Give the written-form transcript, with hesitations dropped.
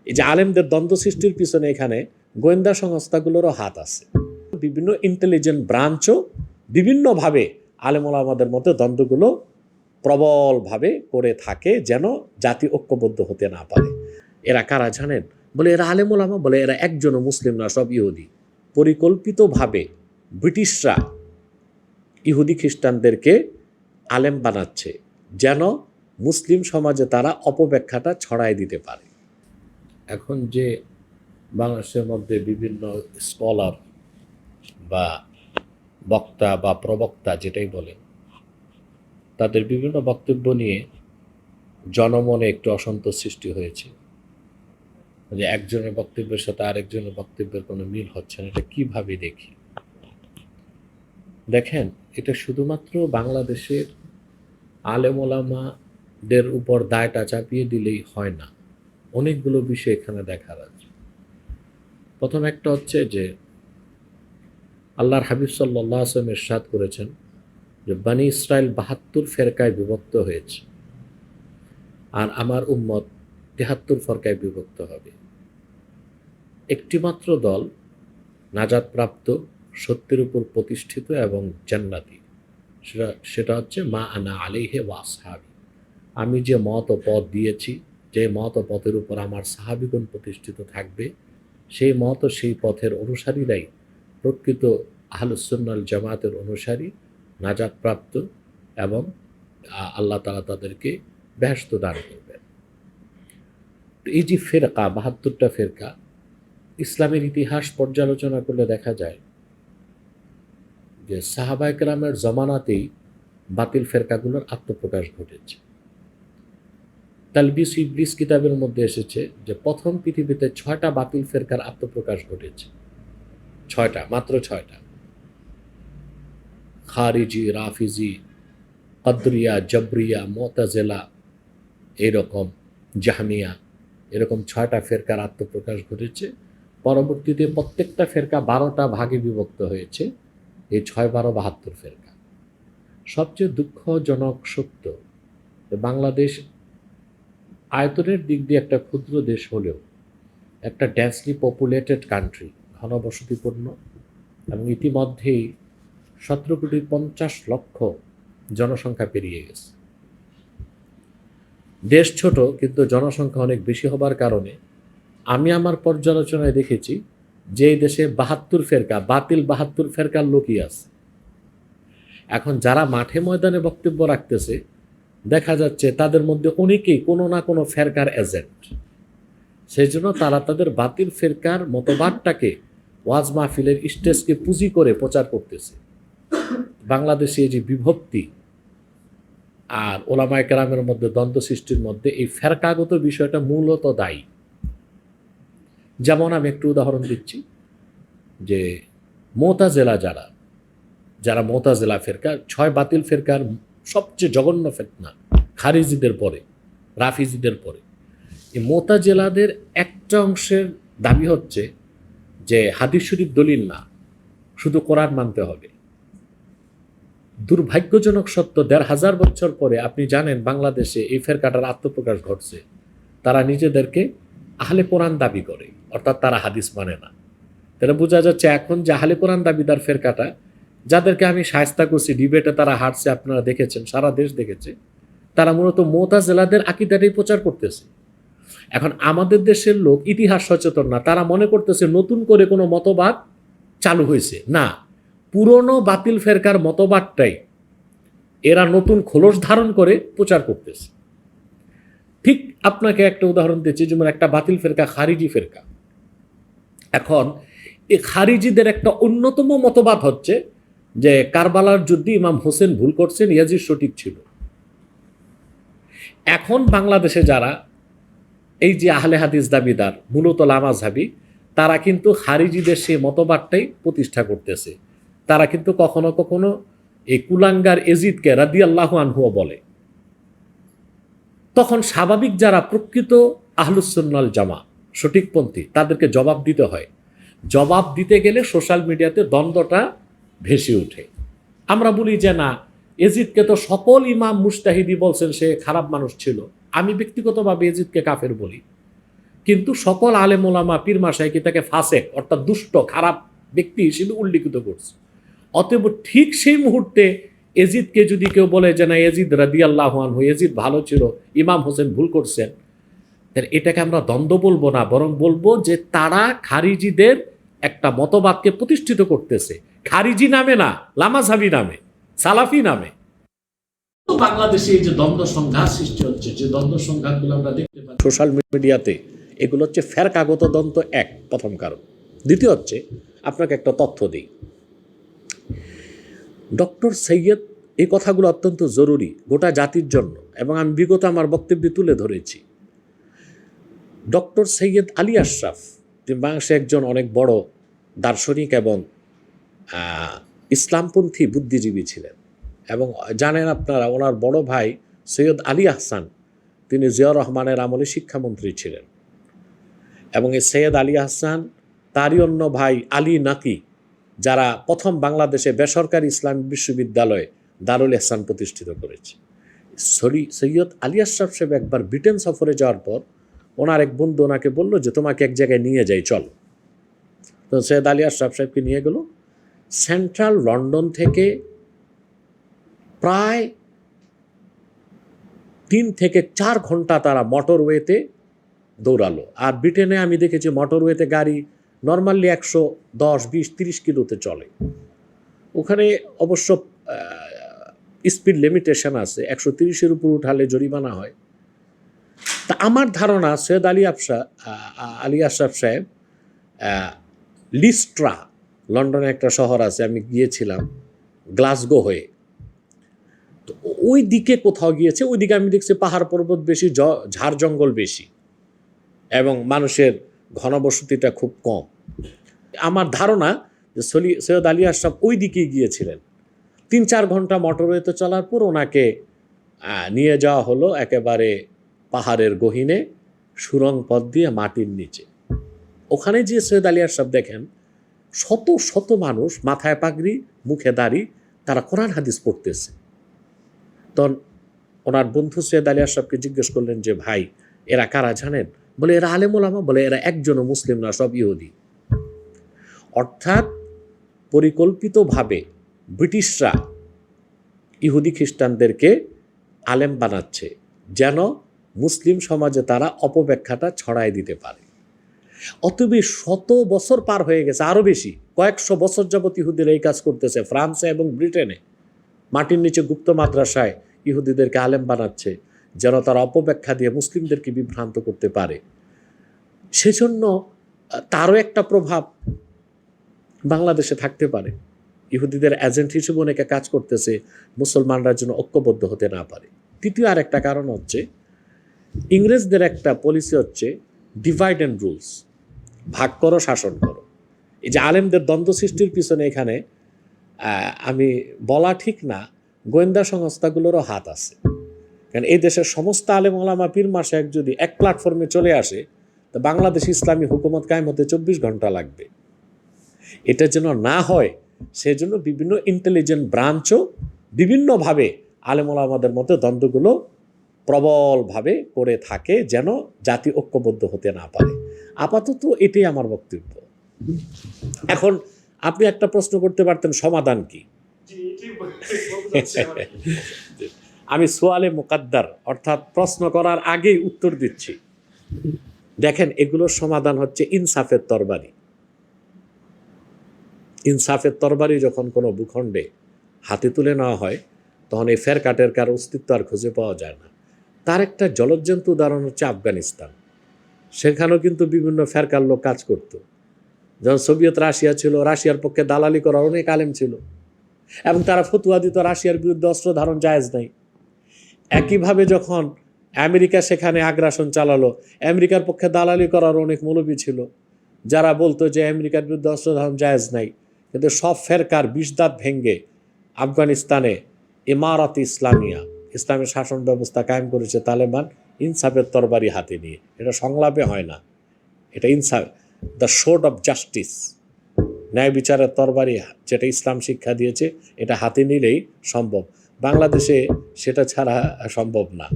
এই যে আলেমদের দ্বন্দ্ব সৃষ্টির পিছনে এখানে গোয়েন্দা সংস্থাগুলোরও হাত আছে। বিভিন্ন ইন্টেলিজেন্ট ব্রাঞ্চও বিভিন্নভাবে আলেম ওলামাদের মধ্যে দ্বন্দ্বগুলো প্রবলভাবে করে থাকে, যেন জাতি ঐক্যবদ্ধ হতে না পারে। এরা কারা জানেন? বলে এরা আলেম ওলামা, বলে এরা একজনও মুসলিম না, সব ইহুদি। পরিকল্পিতভাবে ব্রিটিশরা ইহুদি খ্রিস্টানদেরকে আলেম বানাচ্ছে, যেন মুসলিম সমাজে তারা অপব্যাখ্যাটা ছড়াই দিতে পারে। এখন যে বাংলাদেশের মধ্যে বিভিন্ন স্কলার বা বক্তা বা প্রবক্তা যেটাই বলেন, তাদের বিভিন্ন বক্তব্য নিয়ে জনমনে একটু অসন্তোষ সৃষ্টি হয়েছে যে একজনের বক্তব্যের সাথে আরেকজনের বক্তব্যের কোনো মিল হচ্ছে না। এটা কীভাবে দেখি? দেখেন, এটা শুধুমাত্র বাংলাদেশের আলেম ওলামাদের উপর দায়টা চাপিয়ে দিলেই হয় না, অনেকগুলো বিষয় এখানে দেখার আছে। প্রথম একটা হচ্ছে যে আল্লাহর হাবিব সাল্লাল্লাহু আলাইহি ওয়াসাল্লাম ইরশাদ করেছেন যে বনি ইসরাইল ৭২ ফেরকায় বিভক্ত হয়েছে, আর আমার উম্মত ৭৩ ফরকায় বিভক্ত হবে। একটিমাত্র দল নাজাতপ্রাপ্ত, সত্যের উপর প্রতিষ্ঠিত এবং জান্নাতি, সেটা হচ্ছে মা আনা আলাইহি ওয়া আসহাবি। আমি যে মত ও পথ দিয়েছি, যে মত ও পথের উপর আমার সাহাবীগণ প্রতিষ্ঠিত থাকবে, সেই মত ও সেই পথের অনুসারীরাই প্রকৃত আহলুস সুন্নাহ ওয়াল জামাতের অনুসারী, নাজাতপ্রাপ্ত, এবং আল্লাহ তাআলা তাদেরকে বেহেশত দান করবেন। এই যে ফেরকা, ৭২টা ফেরকা, ইসলামের ইতিহাস পর্যালোচনা করলে দেখা যায় যে সাহাবায়ে কেরামের জমানাতেই বাতিল ফেরকাগুলোর আত্মপ্রকাশ ঘটেছে। তালবিস ইবলিস কিতাবের মধ্যে এসেছে যে প্রথম পৃথিবীতে ৬টা বাতিল ফেরকার আত্মপ্রকাশ ঘটেছে। ৬টা, মাত্র ৬টা। খারিজি, রাফিজি, কদরিয়া, জবরিয়া, মুতাজিলা, এরকম জাহমিয়া, এরকম ৬টা ফেরকার আত্মপ্রকাশ ঘটেছে। পরবর্তীতে প্রত্যেকটা ফেরকা ১২টা ভাগে বিভক্ত হয়েছে। এই ৬, ১২, ৭২ ফেরকা। সবচেয়ে দুঃখজনক সত্য, বাংলাদেশ আয়তনের দিক দিয়ে একটা ক্ষুদ্র দেশ হলেও একটা ডেন্সলি পপুলেটেড কান্ট্রি, ঘনবসতিপূর্ণ, এবং ইতিমধ্যেই ১৭,৫০,০০,০০০ জনসংখ্যা পেরিয়ে গেছে। দেশ ছোট, কিন্তু জনসংখ্যা অনেক বেশি হবার কারণে আমি আমার পর্যালোচনায় দেখেছি যে এই দেশে ৭২ ফেরকা, বাতিল ৭২ ফেরকার লোকই আছে। এখন যারা মাঠে ময়দানে বক্তব্য রাখতেছে, দেখা যাচ্ছে তাদের মধ্যে অনেকেই কোনো না কোনো ফেরকার এজেন্ট। সেই জন্য তারা তাদের বাতিল ফেরকার মতবাদটাকে ওয়াজ মাহফিলের স্টেজকে পুঁজি করে প্রচার করতেছে। বাংলাদেশে এই যে বিভক্তি আর ওলামায়ে কেরামের মধ্যে দ্বন্দ্ব সৃষ্টির মধ্যে এই ফেরকাগত বিষয়টা মূলত দায়ী। যেমন আমি একটু উদাহরণ দিচ্ছি যে মুতাজিলা, যারা মুতাজিলা ফেরকা, ৬ বাতিল ফেরকার সবচেয়ে জঘন্য ফিতনা, খারিজিদের পরে, রাফিজিদের পরে। এই মুতাজিলাদের একটা অংশের দাবি হচ্ছে যে হাদিস শরীফ দলিল না, শুধু কোরআন মানতে হবে। দুর্ভাগ্যজনক সত্য, ১৫০০ বছর পরে আপনি জানেন বাংলাদেশে এই ফেরকাটার আত্মপ্রকাশ ঘটছে। তারা নিজেদেরকে আহলে কোরআন দাবি করে, অর্থাৎ তারা হাদিস মানে না। তারা বোঝা যাচ্ছে এখন যে আহলে কোরআন দাবিদার ফেরকাটা, যাদেরকে আমি শায়েস্তা করছি, ডিবেটে তারা হারছে, আপনারা দেখেছেন, সারা দেশ দেখেছে, তারা মূলত মুতাজিলাদের আকীদাটাই প্রচার করতেছে। এখন আমাদের দেশের লোক ইতিহাস সচেতন না, তারা মনে করতেছে নতুন করে কোনো মতবাদ চালু হয়েছে। না, পুরনো বাতিল ফেরকার মতবাদটাই এরা নতুন খোলস ধারণ করে প্রচার করতেছে। ঠিক আপনাকে একটা উদাহরণ দিচ্ছি, যেমন একটা বাতিল ফেরকা খারিজি ফেরকা। এখন এই খারিজিদের একটা অন্যতম মতবাদ হচ্ছে যে কারবালার যুদ্ধে ইমাম হোসেন ভুল করছেন, ইয়াজিদ সঠিক ছিল। এখন বাংলাদেশে যারা এই যে আহলে হাদিস দাবিদার, মূলত লামাযহাবী, তারা কিন্তু খারিজিদের সেই মতবাদটাই প্রতিষ্ঠা করতেছে। তারা কিন্তু কখনো কখনো এই কুলাঙ্গার এজিদকে রাদিয়াল্লাহু আনহু বলে। তখন স্বাভাবিক যারা প্রকৃত আহলুস সুন্নাহ ওয়াল জামাত, সঠিকপন্থী, তাদেরকে জবাব দিতে হয়। জবাব দিতে গেলে সোশ্যাল মিডিয়াতে দ্বন্দ্বটা ভেসে ওঠে। আমরা বলি যে না, এজিদকে তো সকল ইমাম মুজতাহিদি বলছেন সে খারাপ মানুষ ছিল। আমি ব্যক্তিগতভাবে এজিদকে কাফের বলি। কিন্তু সকল আলেম ওলামা পীর মাশায়েখ তাকে ফাসেক অর্থাৎ দুষ্ট খারাপ ব্যক্তি হিসেবে উল্লিখিত করছে। অতএব ঠিক সেই মুহূর্তে এজিদকে যদি কেউ বলে যে না এজিদ রাদিয়াল্লাহু আনহু এজিদ ভালো ছিল, ইমাম হোসেন ভুল করছেন, তাহলে এটাকে আমরা দ্বন্দ্ব বলবো না, বরং বলবো যে তারা খারিজিদের একটা মতবাদকে প্রতিষ্ঠিত করতেছে, খারিজি নামে না, লামাঝাবি নামে, সালাফি নামে। তো বাংলাদেশে এই যে দ্বন্দ্ব সংঘাত সৃষ্টি হচ্ছে, যে দ্বন্দ্ব সংঘাতগুলো আমরা দেখতে পাই সোশ্যাল মিডিয়াতে, এগুলো হচ্ছে ফেরকাগত দ্বন্দ্ব, এক প্রথম কারণ। দ্বিতীয় হচ্ছে, আপনাকে একটা তথ্য দিই, ডক্টর সৈয়দ, এই কথাগুলো অত্যন্ত জরুরি গোটা জাতির জন্য, এবং আমি বিগত আমার বক্তব্যে তুলে ধরেছি। ডক্টর সৈয়দ আলী আশরাফ তিনি বাংলাদেশে একজন অনেক বড় দার্শনিক এবং ইসলামপন্থী বুদ্ধিজীবী ছিলেন, এবং জানেন আপনারা ওনার বড় ভাই সৈয়দ আলী আহসান তিনি জিয়াউর রহমানের আমলে শিক্ষামন্ত্রী ছিলেন, এবং এই সৈয়দ আলী আহসান তারই অন্য ভাই আলী নাকি, যারা প্রথম বাংলাদেশে বেসরকারি ইসলামিক বিশ্ববিদ্যালয় দারুল ইহসান প্রতিষ্ঠিত করেছে। সৈয়দ আলী আশরাফ সাহেব একবার ব্রিটেন সফরে যাওয়ার পর ওনার এক বন্ধু ওনাকে বলল যে তোমাকে এক জায়গায় নিয়ে যাই, চলো। তো সৈয়দ আলী আশরাফ সাহেবকে নিয়ে গেল সেন্ট্রাল লন্ডন থেকে প্রায় 3 থেকে 4 ঘন্টা তারা মোটরওয়েতে দৌড়ালো। আর ব্রিটেনে আমি দেখেছি মোটরওয়েতে গাড়ি নর্মালি 110, 20, 30 কিলোতে চলে। ওখানে অবশ্য স্পিড লিমিটেশন আছে, 130-এর উপর উঠালে জরিমানা হয়। তা আমার ধারণা সৈয়দ আলী আশরাফ সাহেব লিস্ট্রা, লন্ডনে একটা শহর আছে, আমি গিয়েছিলাম গ্লাসগো হয়ে, তো ওই দিকে কোথাও গিয়েছে। ওই দিকে আমি দেখছি পাহাড় পর্বত বেশি, ঝাড় জঙ্গল বেশি, এবং মানুষের ঘনবসতিটা খুব কম। আমার ধারণা যে সৈয়দ আলী আশরাফ ওই দিকেই গিয়েছিলেন। 3-4 ঘন্টা মোটরওয়েতে চলার পর ওনাকে নিয়ে যাওয়া হলো একেবারে পাহাড়ের গহীনে সুরঙ্গ পথ দিয়ে মাটির নিচে। ওখানে যে সৈয়দ আলী আশরাফ দেখেন শত শত মানুষ, মাথায় পাগড়ি, মুখে দাড়ি, তারা কোরআন হাদিস পড়তেছে। তখন ওনার বন্ধু সৈয়দ আলী আশরাফকে জিজ্ঞেস করলেন যে ভাই এরা কারা জানেন? বলে এরা আলেম ওলামা। বলে এরা একজনও মুসলিম না, সব ইহুদি। অর্থাৎ পরিকল্পিতভাবে ব্রিটিশরা ইহুদি খ্রিস্টানদেরকে আলেম বানাচ্ছে যেন মুসলিম সমাজে তারা অপব্যাখ্যাটা ছড়াই দিতে পারে। অতএব 100 বছর পার হয়ে গেছে, আরও বেশি, কয়েকশো বছর যাবৎ ইহুদিরা এই কাজ করতেছে। ফ্রান্সে এবং ব্রিটেনে মাটির নিচে গুপ্ত মাদ্রাসায় ইহুদিদেরকে আলেম বানাচ্ছে যেন তারা অপব্যাখ্যা দিয়ে মুসলিমদেরকে বিভ্রান্ত করতে পারে। সেজন্য তারও একটা প্রভাব বাংলাদেশে থাকতে পারে। ইহুদিদের এজেন্ট হিসেবে অনেকে কাজ করতেছে মুসলমানরা যেন ঐক্যবদ্ধ হতে না পারে। তৃতীয় আর একটা কারণ হচ্ছে ইংরেজদের একটা পলিসি হচ্ছে ডিভাইড অ্যান্ড রুলস, ভাগ করো শাসন করো। এই যে আলেমদের দ্বন্দ্ব সৃষ্টির পিছনে এখানে আমি বলা ঠিক না, গোয়েন্দা সংস্থাগুলোরও হাত আছে। কারণ এই দেশের সমস্ত আলেম ওলামা পীর মাশায়েখ যদি এক প্ল্যাটফর্মে চলে আসে, তো বাংলাদেশ ইসলামী হুকুমত কায়েম হতে 24 ঘন্টা লাগবে। এটা যেন না হয় সেজন্য বিভিন্ন ইন্টেলিজেন্ট ব্রাঞ্চও বিভিন্নভাবে আলেম ওলামাদের মধ্যে দ্বন্দ্বগুলো প্রবলভাবে করে থাকে যেন জাতি ঐক্যবদ্ধ হতে না পারে। আপাতত এটাই আমার বক্তব্য। এখন আপনি একটা প্রশ্ন করতে পারতেন, সমাধান কি? আমি সোয়ালে মুকাদ্দার, অর্থাৎ প্রশ্ন করার আগেই উত্তর দিচ্ছি। দেখেন, এগুলোর সমাধান হচ্ছে ইনসাফের তরবারি। ইনসাফের তরবারি যখন কোনো ভূখণ্ডে হাতে তুলে নেওয়া হয়, তখন এই ফেরকাটের কারো অস্তিত্ব আর খুঁজে পাওয়া যায় না। তার একটা জলজ্জন্ত উদাহরণ হচ্ছে আফগানিস্তান। সেখানেও কিন্তু বিভিন্ন ফেরকার লোক কাজ করত। যখন সোভিয়েত রাশিয়া ছিল, রাশিয়ার পক্ষে দালালি করার অনেক আলেম ছিল, এবং তারা ফতুয়া দিত রাশিয়ার বিরুদ্ধে অস্ত্র ধারণ জায়েজ নাই। একইভাবে যখন আমেরিকা সেখানে আগ্রাসন চালালো, আমেরিকার পক্ষে দালালি করার অনেক মৌলবী ছিল যারা বলতো যে আমেরিকার বিরুদ্ধে অস্ত্র ধারণ জায়েজ নাই। কিন্তু সব ফেরকার বিষদাঁত ভেঙ্গে আফগানিস্তানে ইমারত ইসলামিয়া, ইসলামের শাসন ব্যবস্থা কায়েম করেছে তালেবান ইনসাফের তরবারি হাতে নিয়ে। এটা সংলাপে হয় না, এটা ইনসাফ, দ্য শোর্ড অফ জাস্টিস, ন্যায় বিচারের তরবারি যেটা ইসলাম শিক্ষা দিয়েছে, এটা হাতে নিলেই সম্ভব। বাংলাদেশে সেটা ছাড়া সম্ভব না।